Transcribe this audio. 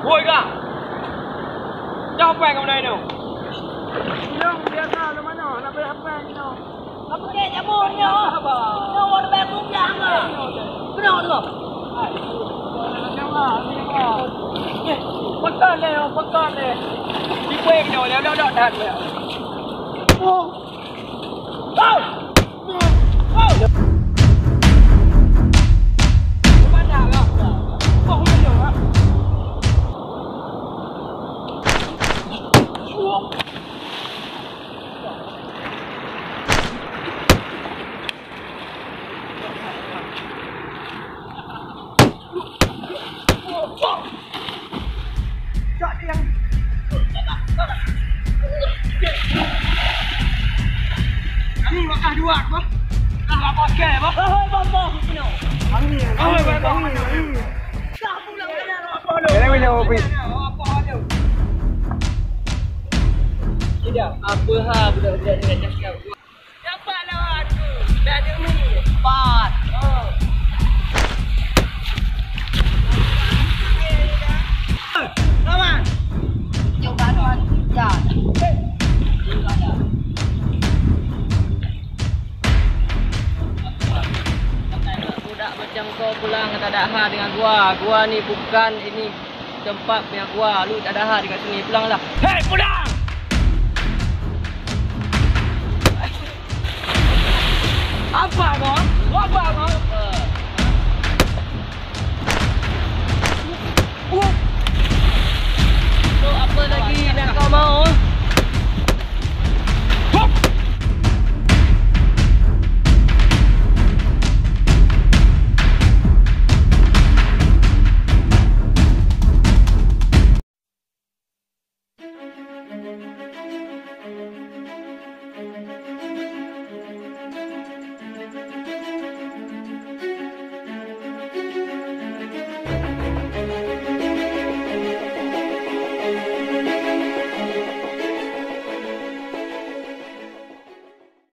Woi kak. Siapa yang kamu dah ini? Yang biasa lu mana? Nak beli apa ni no? Apa ke jamunya? No war ba pun yang ah. Kenapa tu? Pekan ni. Tipu yang ni, dah dah. Oh. Oh. Mana kau? Kau mana kau? Dua apa? Apa pakai apa? Bom kena. Angin. Tak pulang kena apa lu? Ini bila kopi. Apa ada? Tidak. Apa hal budak-budak dengan cakap? Dapat lawan tu. Dah ada ni. Empat. Lawan. Coba tuan. Ya. Budak macam kau pulang tak ada hal dengan gua. Gua ni bukan ini tempat punya gua. Lu tak ada hal dekat sini. Pulanglah. Hei, pulang! Apa kau? Apa kau? Apa?